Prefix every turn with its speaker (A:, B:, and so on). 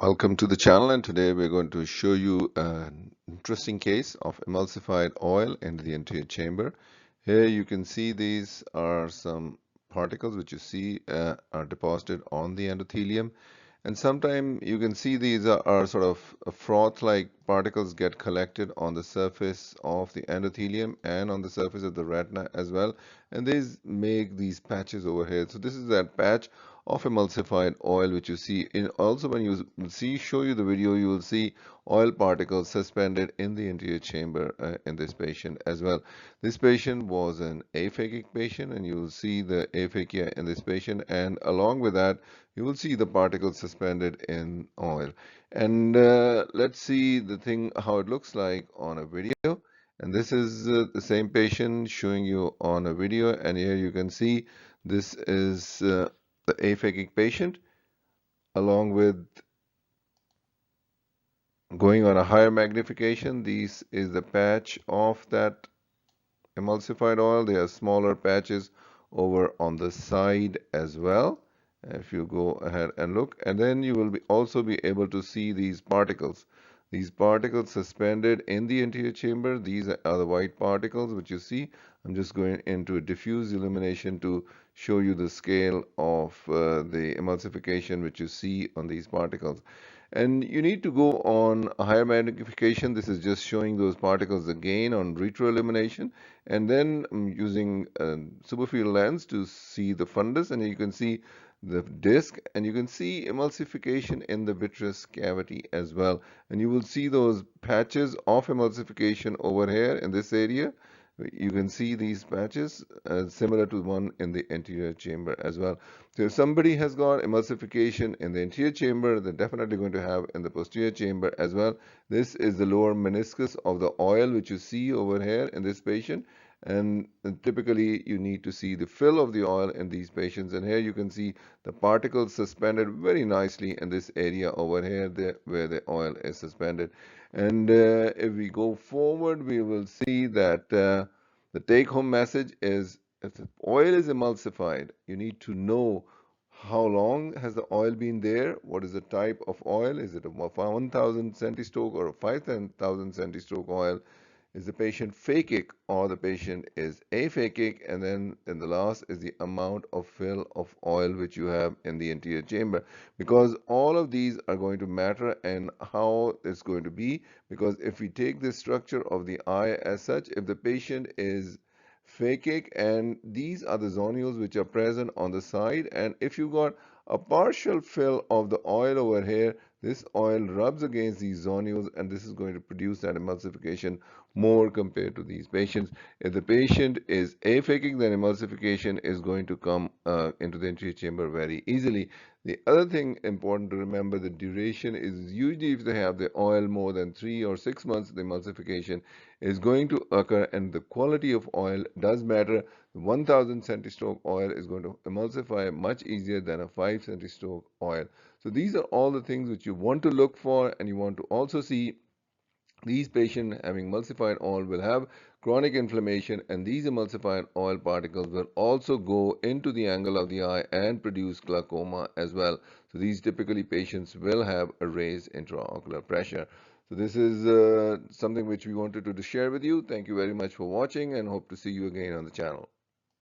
A: Welcome to the channel, and today we're going to show you an interesting case of emulsified oil in the anterior chamber. Here you can see these are some particles which you see are deposited on the endothelium, and sometimes you can see these are sort of froth-like particles get collected on the surface of the endothelium and on the surface of the retina as well, and these make these patches over here. So this is that patch of emulsified oil which you see. In also, when you show you the video, you will see oil particles suspended in the anterior chamber in this patient as well. This patient was an aphakic patient, and you will see the aphakia in this patient, and along with that you will see the particles suspended in oil. And let's see the thing how it looks like on a video. And this is the same patient showing you on a video, and here you can see this is the aphakic patient, along with going on a higher magnification. This is the patch of that emulsified oil. There are smaller patches over on the side as well. If you go ahead and look, and then you will also be able to see these particles. These particles suspended in the anterior chamber. These are the white particles which you see. I'm just going into a diffuse illumination to show you the scale of the emulsification which you see on these particles. And you need to go on a higher magnification. This is just showing those particles again on retroillumination, and then using a superfield lens to see the fundus, and you can see the disc, and you can see emulsification in the vitreous cavity as well. And you will see those patches of emulsification over here in this area. You can see these patches similar to one in the anterior chamber as well. So if somebody has got emulsification in the anterior chamber, they're definitely going to have in the posterior chamber as well. This is the lower meniscus of the oil which you see over here in this patient. And typically you need to see the fill of the oil in these patients, and here you can see the particles suspended very nicely in this area over here where the oil is suspended. And if we go forward, we will see that the take-home message is, if the oil is emulsified, you need to know how long has the oil been there, what is the type of oil, is it a 1000 centistroke or a 5000 centistroke oil, is the patient phakic or the patient is aphakic, and then in the last is the amount of fill of oil which you have in the anterior chamber, because all of these are going to matter and how it's going to be. Because if we take the structure of the eye as such, if the patient is phakic, and these are the zonules which are present on the side, and if you got a partial fill of the oil over here, this oil rubs against these zonules, and this is going to produce that emulsification more compared to these patients. If the patient is aphakic, then emulsification is going to come into the anterior chamber very easily. The other thing important to remember, the duration is usually, if they have the oil more than 3 or 6 months, the emulsification is going to occur, and the quality of oil does matter. 1000 centistroke oil is going to emulsify much easier than a 5 centistroke oil. So these are all the things which you want to look for, and you want to also see these patients having emulsified oil will have chronic inflammation, and these emulsified oil particles will also go into the angle of the eye and produce glaucoma as well. So these typically patients will have a raised intraocular pressure. So this is something which we wanted to share with you. Thank you very much for watching, and hope to see you again on the channel.